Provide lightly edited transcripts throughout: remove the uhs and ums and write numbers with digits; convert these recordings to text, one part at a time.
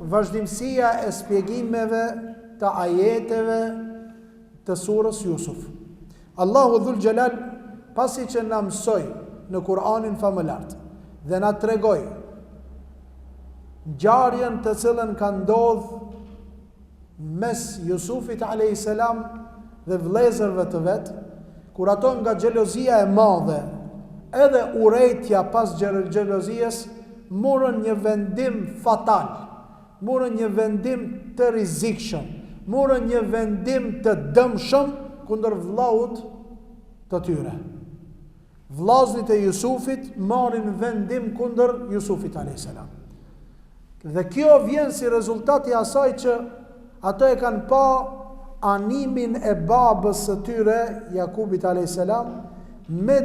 vazhdimësia e shpjegimeve të ajeteve të surës Jusuf. Allahu Dhul Gjelal, pasi që na mësoj në Kur'anin famëlart dhe na tregoj ngjarjen të cilën ka ndodhur mes Jusufit a.s. dhe vëllezërve të vet, kur ato nga xhelozia e madhe edhe urrejtja pas xhelozisë morën një vendim fatal, morën një vendim të rrezikshëm, morën një vendim të dëmshëm kundër vllaut të tyre. Vllaznit e Jusufit marrin vendim kundër Jusufit a.s. Dhe kjo vjen si rezultat i asaj që ato e kanë pa animin e babës së tyre, Jakubit a.s. me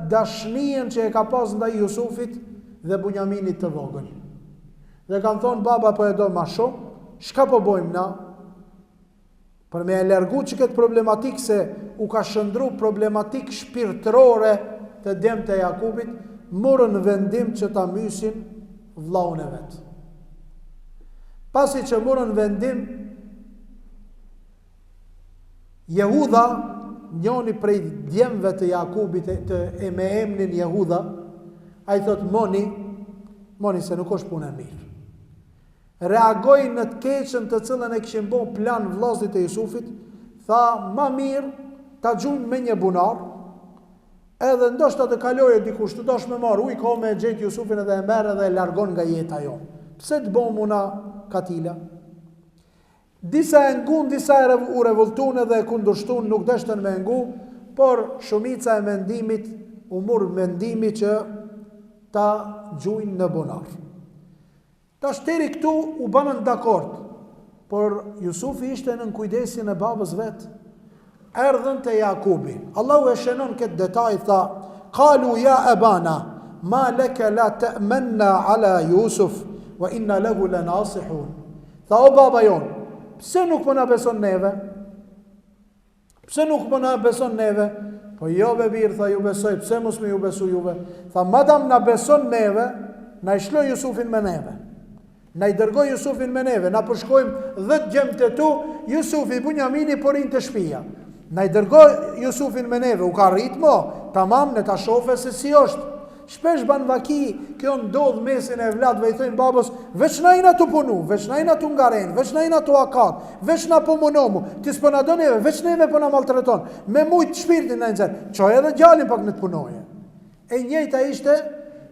dashnien që e ka pas ndaj Jusufit dhe Bunjaminit të vogël. Dhe kanë thonë, baba po e do ma shumë, shka po bojmë na? Për me e largu që këtë problematik, se u ka shëndru problematik shpirtërore të djemt e Jakubit, morën vendim që ta mysin vllaun e vetë. Pasi që morën vendim, Jehudha, njoni prej djemve të Jakubit e me emnin Jehudha, a i thot Moni se nuk është punë e mirë. Reagoj në të keqën të cilën e këshin bo plan vllaznit e Jusufit, tha ma mirë ta gjujmë me një bunar, edhe ndoshta të kaloje dikush të dosh me marë, uj ka me gjetë Jusufin edhe e merë edhe e largon nga jeta jo. Pse të bo muna katila? Disa e ngun, disa u revoltun edhe e kundërshtun, nuk deshtën me ngu, por shumica e mendimit, u murë mendimi që ta gjujnë në bunar. Ta shteri këtu u banën dakord, por Jusufi ishte në kujdesin e babës vetë. Erdhën të Jakubi. Allahu e shenon këtë detaj, tha, kalu ja ebana, ma leke la të menna ala Jusuf, wa inna lehu le nasihun. Tha, o baba jonë, pse nuk po na beson neve? Pse nuk po na beson neve? Po jo bebir, tha, ju besoj, pse mos me ju besu juve? Tha, madam na beson neve, na i shloj Jusufin me neve. Na i dërgoj Jusufin me neve, na përshkojmë 10 gjemë të tu, Jusufi Bunjamini porin të shpia. Na i dërgoj Jusufin me neve, u ka rritmo, tamam në ta shofe se si është. Shpesh ban vaki, kjo ndodh mesin e vladve, i thojnë babës, veç na ina të punu, veç na ina të ngaren, veç na ina të akat, veç na po munomu, ti s'po na do neve, veç neve po na maltreton, me mujt shpirtin në nëzër, qoj edhe gjallin pak në të punoje. E njëjta ishte,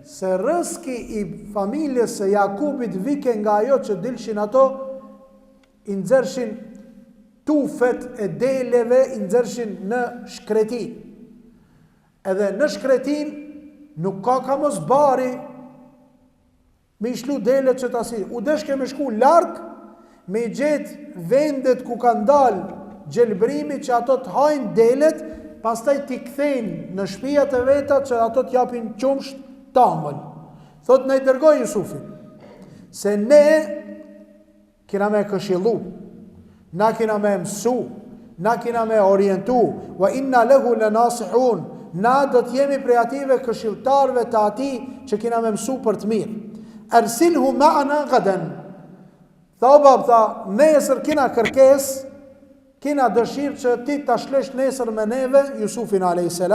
se rëski i familjes së Jakubit vike nga ajo që dilshin ato, i nxershin tufet e deleve, i nxershin në shkretin. Edhe në shkretin, nuk ka mos bari me i shlu delet që ta si. U deshke me shku larg, me i gjetë vendet ku ka ndalë gjelbrimi që ato të hajnë delet, pastaj t'i kthejnë në shtëpiat e veta që ato t'japin qumsht tamën. Thot në i dërgoj Jusufin, se ne kina me këshilu, na kina me mësu, na kina me orientu, wa inna lehu le nasihun, na do t'jemi prej ative këshiltarve të ati që kina me mësu për të mirë. Ersilhu ma'ana gaden. Tha o bab, tha, nesër kina kërkes, kina dëshirë që ti ta shlesh nesër me neve, Jusufin a.s.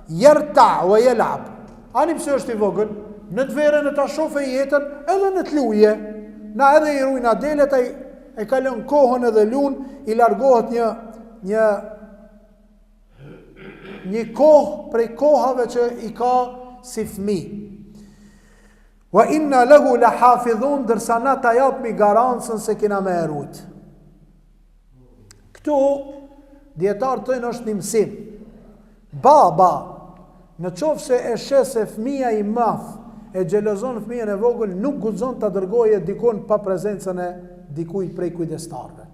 Jerta wa jelab. Ani pse është i vogël, në të verën e ta shofe jetën, edhe në të luje. Na edhe i rujna delet, e kalon kohën edhe lun, i largohet një kohë prej kohave që i ka si fmi. Wa inna lehu la hafidhun, dërsa na ta japmi garancën se kina me erut. Këtu, djetarë të në është një mësim. Baba, në qofë se e shese fëmia i math, e gjelozon fëmijën e vogël, nuk guxon të dërgoje dikun pa prezencën e dikuj prej kujdestarve.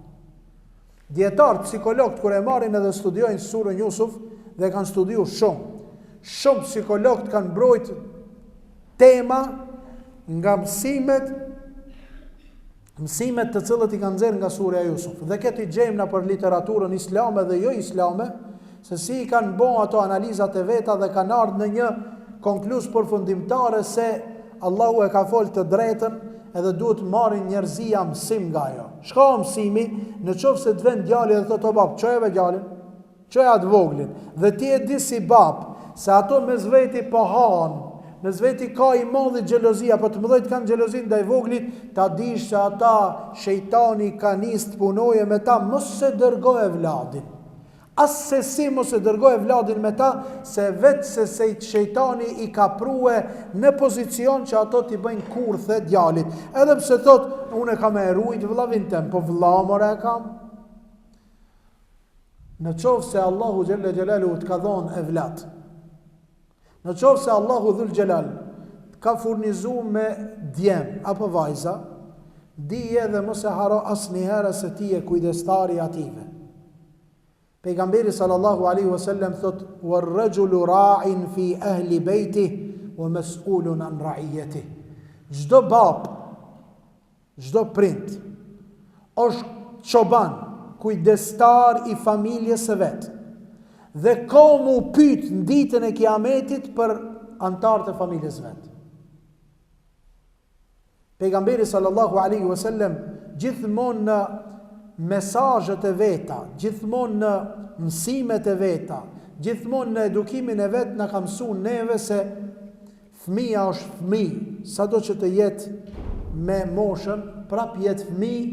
Djetarë, psikologët, kër e marrin edhe studiojnë surën Jusuf, dhe kanë studiu shumë psikologët kanë mbrojt tema nga mësimet të cilët i kanë nxjerrë nga surja Jusuf. Dhe këtë i gjejmë në për literaturën islame dhe jo islame, se si i kanë bo ato analizat e veta dhe kanë ardhur në një konkluz përfundimtare se Allahu e ka folë të drejtën edhe duhet marrin njerëzia mësim nga ajo. Shka mësimi, në qoftë se të vend djali dhe thotë o bab, çojeve djalin, çoja atë voglin, dhe ti e di si bab, se ato me zveti po han, me zveti ka i madhi xhelozia, po të mëdhejt kanë xhelozin ndaj voglit, ta dish se ata shejtani ka nis të punoje me ta, mos se dërgoj vladin. As se si mos e dërgoj vladin me ta, se vetë se shejtani i ka prue në pozicion që ato t'i bëjnë kurthe djalit. Edhe pse thot, unë e kam e rujt vllavin tem, po vllamore e kam. Në qovë se Allahu Gjelle Gjelalu të ka dhonë e vlad, në qovë se Allahu Dhul Gjelal ka furnizu me djem apo vajza, dije dhe mos e haro asnjëherë se ti e kujdestari ative. Pejgamberi sallallahu alaihi wasallam thot: "War-rajulu ra'in fi ahli baytihi wa mas'ulun an ra'iyatihi." Çdo bab, çdo prind është çoban, kujdestar i familjes së vet. Dhe ka mu pyet në ditën e Kiametit për antarët e familjes vet. Pejgamberi sallallahu alaihi wasallam gjithmonë në mesazhet e veta, gjithmonë në mësimet e veta, gjithmonë në edukimin e vet na ka mësuar neve se fëmia është fëmijë, sado që të jetë me moshën, prap jetë fëmijë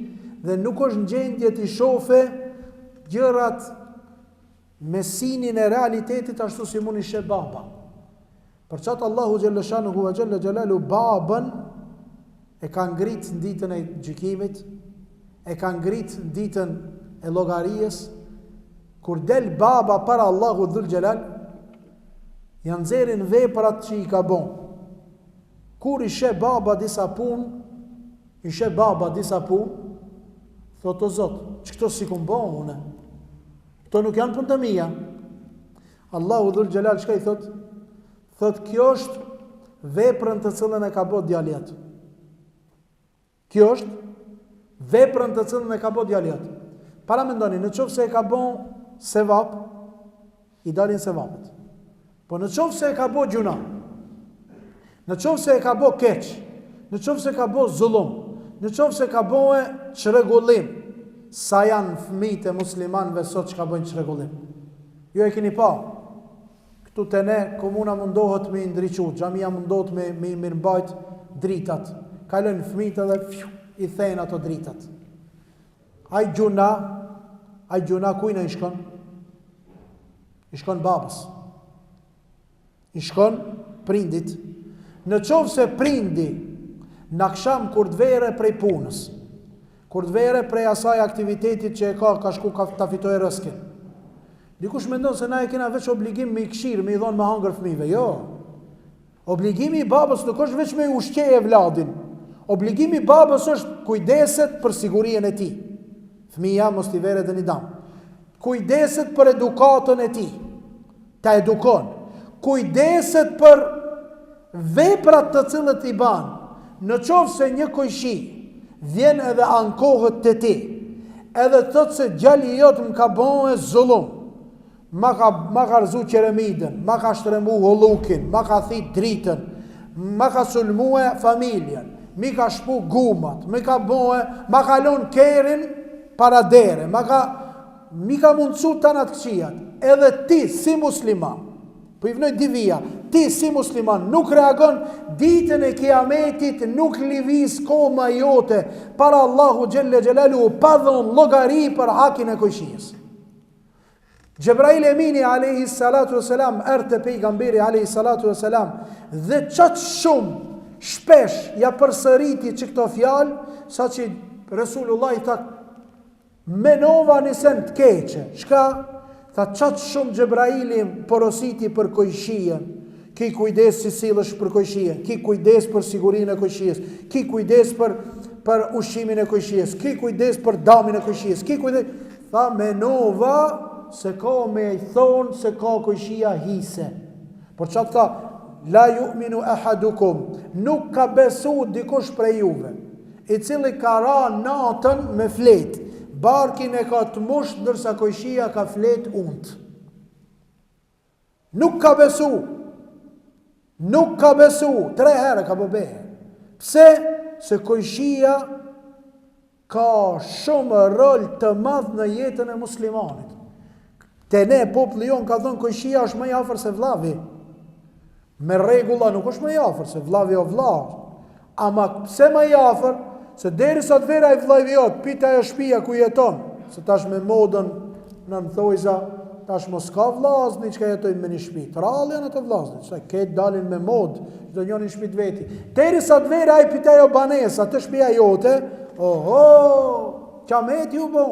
dhe nuk është në gjendje të shofe gjërat me sinin e realitetit ashtu si mund i sheh baba. Për çat Allahu xhalla shanuhu wa xhalla xhelalu babën e ka ngrit në ditën e gjykimit, e ka ngrit në ditën e llogarisë, kur del baba para Allahu Dhul Gjelal, janë nxjerrin veprat që i ka bon. Kur i sheh baba disa punë, thot o Zot, ç'kto si kum bon unë? Kto nuk janë punë të mia. Allahu Dhul Gjelal çka i thot? Thot kjo është veprën të cilën e ka bë djali jot. Kjo është veprën të cilën e ka bë djali jot. Para mendoni, në qoftë se e ka bën sevap, i dalin sevapet. Po në qoftë se e ka bë gjuna, në qoftë se e ka bë keq, në qoftë se ka bë zullum, në qoftë se ka bë çrregullim, sa janë fëmijët e muslimanëve sot që ka bëjnë çrregullim. Jo e keni pa. Këtu te ne komuna mundohet me ndriçu, xhamia mundohet me mbajt dritat. Kalojnë fëmijët edhe i thejnë ato dritat. Ai gjuna kujna i shkon? I shkon babës. I shkon prindit. Në qovë se prindi në akşam kur të vere prej punës, kur të vere prej asaj aktivitetit që e ka shku ta fitoj rëskin. Dikush mendon se na e kena veç obligim me i këshirë, me i dhonë me hangër fëmijëve. Jo. Obligimi i babës nuk është veç me i ushqej e vladin. Obligimi i babës është kujdeset për sigurinë e tij. Fëmija mos t'i vere dhe një dam. Kujdeset për edukatën e tij. Ta edukon. Kujdeset për veprat të cilët i ban. Në qoftë se një kojshi vjen edhe ankohet të ti, edhe thot se djali jot më ka bënë zullum, ma ka rëzu qeremidën, ma ka shtremu hollukin, ma ka thit dritën, ma ka sulmue familjen, mi ka shpu gumat, mi ka lon kerin para dere, mi ka mundësu të natë këqijat. Edhe ti si musliman, po i vnoj divija, ti si musliman nuk reagon, ditën e Kiametit nuk livis koma jote para Allahu Gjelle Gjelalu pa dhon llogari për hakin e kojshijës. Gjebrail Emini alayhi salatu wasalam erte pejgamberi alayhi salatu wasalam dhe çat shumë shpesh ja përsëriti që këto fjalë, sa që Resulullah i tha menova nisen të keqe. Shka? Tha qatë shumë Gjebraili porositi për kojshien, ki kujdes si sillesh për kojshien, ki kujdes për sigurinë e kojshies, ki kujdes për ushqimin e kojshies, ki kujdes për damin e kojshies, ki kujdes. Tha menova se ka me i thonë se ka kojshia hise. Por qatë tha, la yu'minu ahadukum, nuk ka besu dikush prej juve, i cili ka ra natën me fletë, barkin e ka të musht, ndërsa kojshia ka flet unt. Nuk ka besu. 3 herë ka bëbehe. Pse? se kojshia ka shumë rol të madh në jetën e muslimanit. Te ne, populli jon ka thënë kojshia është më i afër se vllavi. Me rregulla nuk është më i afër se vllavi o vlla. Ama pse më i afër? Se derisa të vera i vllavi jot, pita ajo shtëpia ku jeton, se tash me modën nën thojza, tash mos ka vllazni që jetojnë me një shtëpi. Trallë janë ato vllazni, se këtë dalin me modë, çdo njëri në shtëpi të veti. Derisa të vera ai pita ajo banesa, të shtëpia jote, oho, qameti u bë.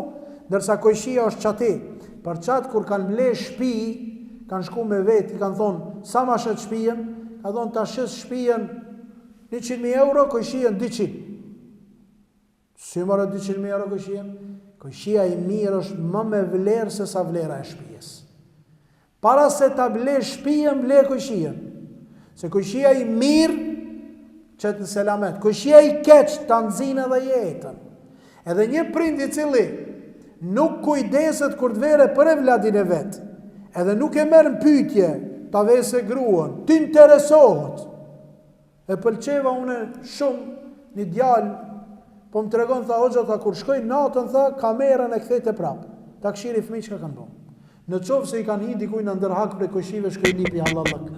Ndërsa kojshia është çati. Për qatë kur kanë ble shtëpi, kanë shku me vetë, kanë thonë, sa ma shet shtëpien? Ka thonë, ta shes shtëpien 100.000 euro, kojshien 200. Si marrë 200.000 euro kojshien? Kojshia i mirë është më me vlerë se sa vlera e shtëpies. Para se ta ble shtëpien, ble kojshien. Se kojshia i mirë, qëtë në selamet, kojshia i keqë, ta nxinë edhe jetën. Edhe një prind i cili nuk kujdeset kur të vere për e vladin e vetë, edhe nuk e merë në pytje, ta vese gruan, të interesohet. E pëlqeva une shumë një djalë, po më tregon, tha, hoxha, tha, kur shkoj natën, tha, kamerën e kthejt e prapë, ta këshiri fëmijë që ka kanë bërë. Në qovë se i kanë hindi kuj në ndërhak për e kojshive, shkoj lipi halallak.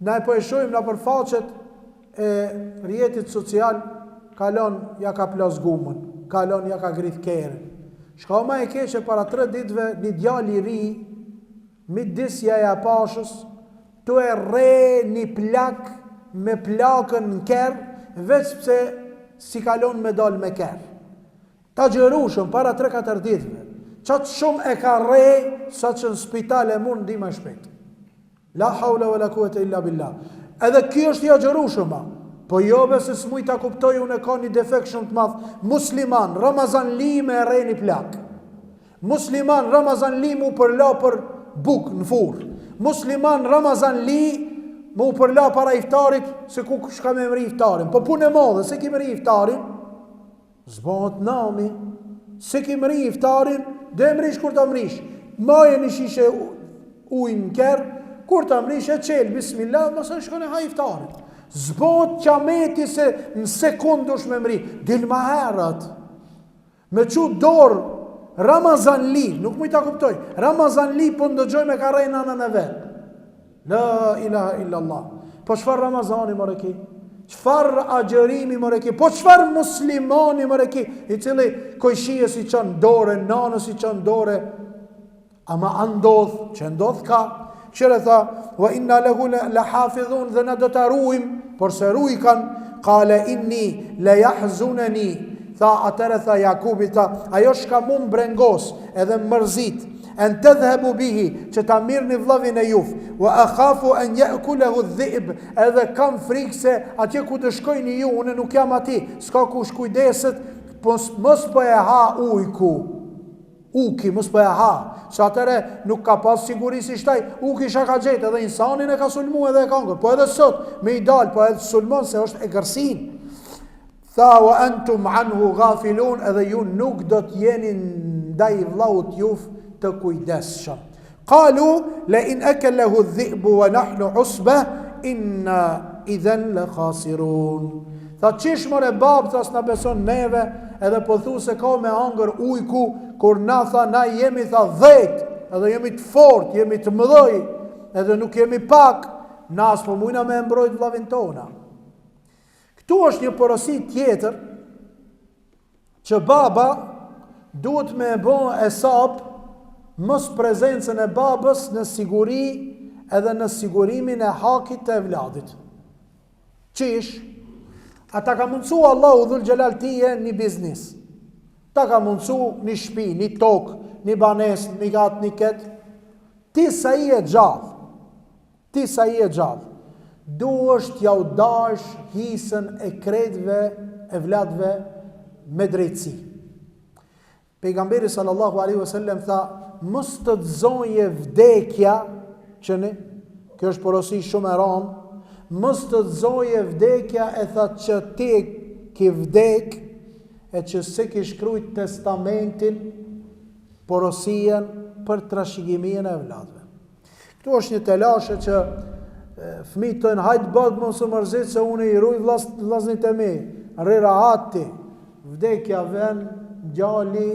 Na e po e shojmë në përfaqet e rjetit social, kalon ja ka plas gumën, kalon ja ka grith kerën. Shka ma e keqe para 3 ditëve një djali i ri, midisja e apashës, të e re një plak me plakën në kerë, veç pse si kalon me dal me kerë. Ta gjërushëm para 3-4 ditëve, qatë shumë e ka re, sa që në spital e mund di më shpejt. La haula wa la quwata illa billah. Edhe kjo është ja gjërushëma. Po jo se s'muj ta kuptoj, unë e ka një defekt shumë të madh. Musliman, Ramazan li me re një plak. Musliman, Ramazan li mu përla për buk në furr. Musliman, Ramazan li mu përla para iftarit, se ku shka me mri iftarin. Po punë e madhe, se ki mri iftarin, zbot nami. Se ki mri iftarin, dhe mrish kur ta mrish. Maje një shishe ujnë në kerë, kur ta mrish e qelë, bismillah, mësën shkone ha iftarin. Zbot qameti se në sekund dush me mri. Dil ma herët. Me që dorë, Ramazan li, nuk mu i ta kuptoj, Ramazan li po ndëgjoj me ka rejnë anën e vetë. La ilaha illallah. Po qëfar Ramazani më reki? Qëfar agjërimi më reki? Po qëfar muslimani më reki? I cili kojshie si qënë dore, nanë si qënë dore. Ama andodh, që ndodh ka. Qëre tha, wa inna lehu le hafidhun, dhe na do të ruim, por se rujkan, kale inni le jahzuneni, tha atëre tha Jakubi, tha, ajo shka mu më brengos, edhe më mërzit, en të dhebu bihi, që ta mirë një vlavin e juf, wa akhafu en jekulehu dhib, edhe kam frikë se atje ku të shkojni ju, une nuk jam ati, s'ka ku shkujdeset, mos po e ha ujku, uki, mos po e ha, që atëre nuk ka pas siguri si shtaj, uki shka ka gjetë, edhe insanin e ka sulmu edhe e kangër, po edhe sot, me i dal, po edhe sulmon se është e gërsin. Tha, wa antum anhu ghafilun, edhe ju nuk do t'jeni ndaj vllaut juf të kujdesshëm. Qalu, le in akallahu dhi'bu wa nahnu usbah, inna idhan la khasirun. Tha, qish more babë, thas na beson neve, edhe po thu se ka me angër ujku, kur na tha, na jemi tha 10, edhe jemi të fort, jemi të mëdhoj, edhe nuk jemi pak, na s'po mujna me mbrojt vllavin tona. Këtu është një porosi tjetër, që baba duhet me bo hesab mos prezencën e babës në siguri edhe në sigurimin e hakit të evladit. Qish? Ata ka mundësu Allahu dhul gjelal tije një biznis. Ta ka mundësu një shpi, një tokë, një banes, një gatë, një ketë. Ti sa i e gjallë. Ti sa i e gjallë. Du është ja u dash hisën e kredve, e vladve me drejtësi. Pejgamberi sallallahu alaihi wasallam tha, mos të zoje vdekja, që ne, kjo është porosi shumë e ramë, mos të zoje vdekja e tha që ti ki vdek, e që se ki shkrujt testamentin, porosien për trashëgiminë e vladve. Këtu është një telashe që fëmijët tojnë, hajtë bëgë mos u mërzit se unë i ruj vllaznit e mi, rira ati, vdekja ven, gjali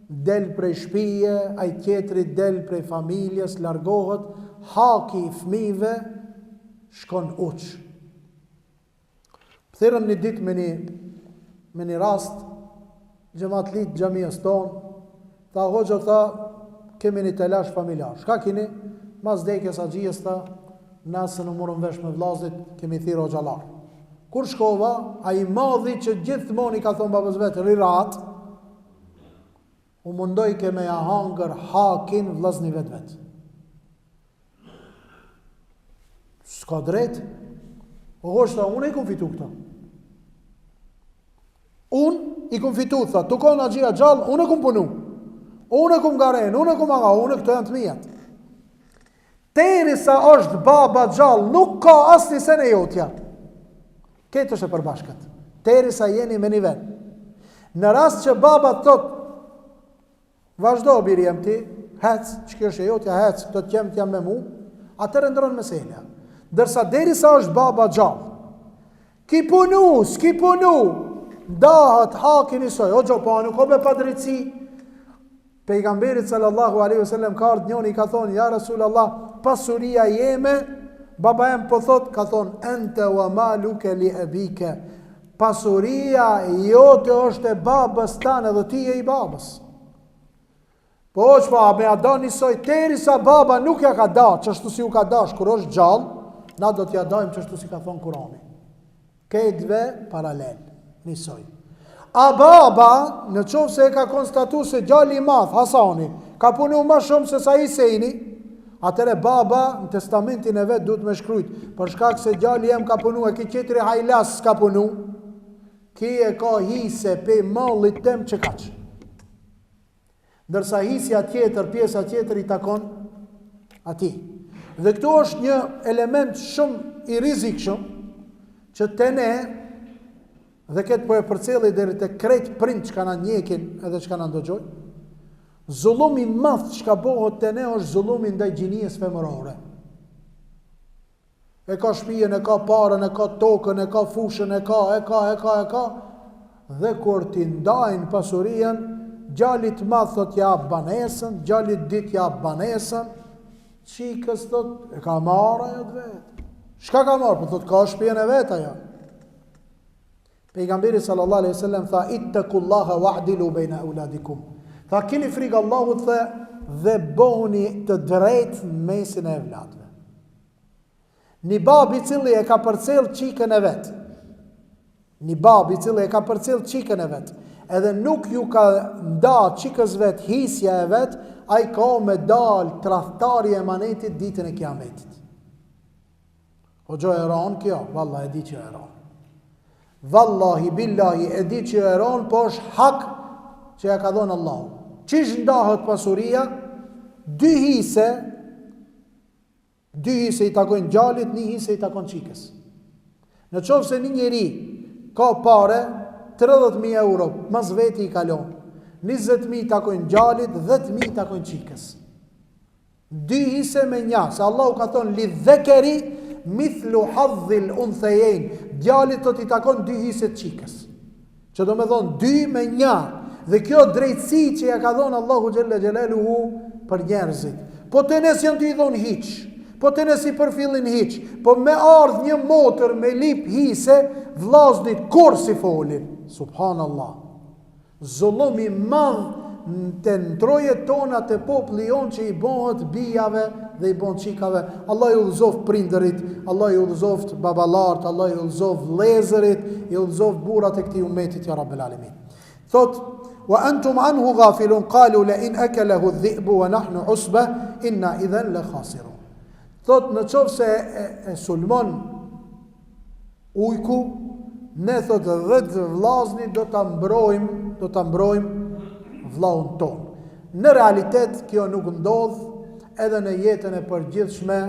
del prej shpije, ai tjetri del prej familjes, largohet, haki i fëmijëve shkon uq. Thirrëm një ditë me një rast, xhamatlit xhamias tonë, tha hoxha, tha, kemi një telash familjar. Shka kini? Mas dekjes axhijes, tha, nëse në morëm vesh me vllazit, kemi thirrë xhallar. Kur shkova, ai madhi që gjithmonë i ka thonë babës vetë, rirat, u mundoj ke me ja hangër hakin vllazni vetë. S'ka drejt. O hoshta, unë i kom fitu këta. Unë i kom fitu, tha, tu ka në gjia gjallë, unë e kom punu. Unë e kom garen, unë e kom aga, unë këto janë të mijat. Teri sa është baba gjallë, nuk ka asni se në jotja. Këtë është e përbashkët. Teri sa jeni me një ven. Në rast që baba thot, vazhdo biri jem ti, hec, që kjo është e jotja, hec, këto të qemë t'jam me mu, atër e ndronë meselja. Dërsa deri sa është baba gjallë, ki punu, s'ki punu, dahat hakin i soj, o gjopanu, ko be padrici. Pejgamberit sallallahu alaihi wasallam ka ardhur njëri ka thonë, ja Rasulallah, pasuria jeme, baba em po thot, ka thonë, ente wa maluke li ebike, pasuria jote është e babës tanë dhe ti e i babës. Po që pa, me a da njësoj, teri sa baba nuk ja ka da, qështu si u ka dash, kur është gjallë, na do t'ja dajmë qështu si ka thonë Kurani. Këtëve paralel, njësoj. A baba, në qovë se e ka konstatu se gjalli madh, Hasani, ka punu ma shumë se sa Hiseni, atëre baba, në testamentin e vetë, duhet me shkrujt, për shkak se gjalli em ka punu, e ki qetri hajlas ka punu, ki e ka hise pe mallit tem që kaqë. Ndërsa hisja tjetër, pjesa tjetër i takon ati. Dhe këtu është një element shumë i rrezikshëm që te ne, dhe këtë po e përcjelli deri te krejt prind që kanë njekin edhe që kanë ndëgjoj, zullumi madh që ka bëhet te ne është zullumi ndaj gjinies femërore. E ka shtëpinë, e ka parën, e ka tokën, e ka fushën, e ka, dhe kur ti ndajnë pasurinë, gjallit madh thot ja banesën, gjallit dit ja banesën, qikës thot, e ka marrë ajo të vetë. Shka ka marrë? Po thot, ka shtëpinë e vetë ajo. Pejgamberi sallallahu alaihi wasallam tha, ittaqullaha wa'dilu baina auladikum. Tha, keni frikë Allahut, tha, dhe bëhuni të drejtë mesin e evlatëve. Një babi cili e ka përcjell çikën e vet. Një babi cili e ka përcjell çikën e vet, edhe nuk ju ka nda çikës vet hisja e vet, ai ka me dal tradhtari e emanetit ditën e Kiametit. O gjo e ron kjo, vallahi e di që e ron. Vallahi billahi e di që e ron, po është hak që ja ka dhënë Allahu. Qish ndahet pasuria? Dy hise i takojnë gjallit, një hise i takon çikës. Në qoftë se një njeri ka pare 30.000 euro, mas veti i kalon, 20.000 i takojnë gjallit, 10.000 i takojnë çikës. Dy hise me një, se Allahu ka thonë li dhekeri mithlu hadhil unthejen, gjallit të t'i takon 2 hise të çikës. Që do me thonë 2 me 1, dhe kjo drejtësi që ja ka thonë Allahu Gjelle Gjelaluhu për njerëzit. Po të nësë janë t'i dhonë hiq, po të nësë i përfillin hiq, po me ardhë një motër me lip hise, vllaznit kur si folin. Subhanallah. Zullumi madh të ndrojet tona të populli jon që i bëhet bijave dhe i bën çikave. Allah i udhëzoft prindërit, Allah i udhëzoft babalart, Allah i udhëzoft vëllezërit, i udhëzoft burrat e këtij ummetit ya rabbel alamin. Thot wa antum anhu ghafilun qalu la in akalahu adh-dhi'bu wa nahnu usba inna idhan la khasirun. Thot në qoftë se e sulmon ujku, ne thot dhe vllazni do ta mbrojmë vllaun ton. Në realitet kjo nuk ndodh, edhe në jetën e përgjithshme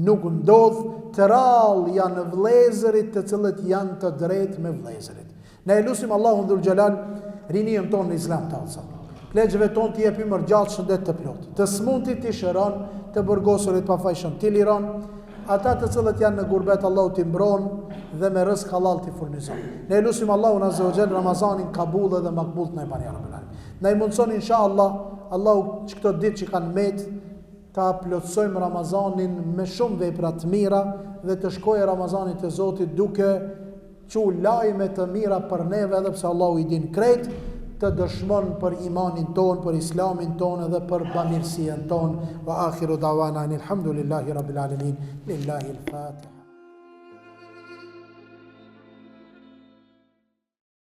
nuk ndodh. Të rallë janë vëllezërit të cilët janë të drejtë me vëllezërit. Ne e lutim Allahun dhul xhelal riniën tonë në Islam të alsa. Plegjëve tonë t'i jepim rrgjallë shëndet të plot. Të smundit t'i shëron, të burgosurit pa fajshëm t'i liron. ata të cilët janë në gurbet Allahu t'i mbron dhe me rızk halal t'i furnizon. Ne lutim Allahun azza wa jall Ramazanin kabul dhe makbul të na bani ya rabbel alamin. Na i mundson inshallah Allahu çdo ditë që kanë met ta plotsojmë Ramazanin me shumë vepra të mira dhe të shkojë Ramazani te Zoti duke që lajme të mira për neve edhe pse Allahu i din krejt, të dëshmon për imanin ton, për islamin ton edhe për bamirësien ton. Wa akhiru dawana alhamdulillahi rabbil alamin. Lillahi al-Fatiha.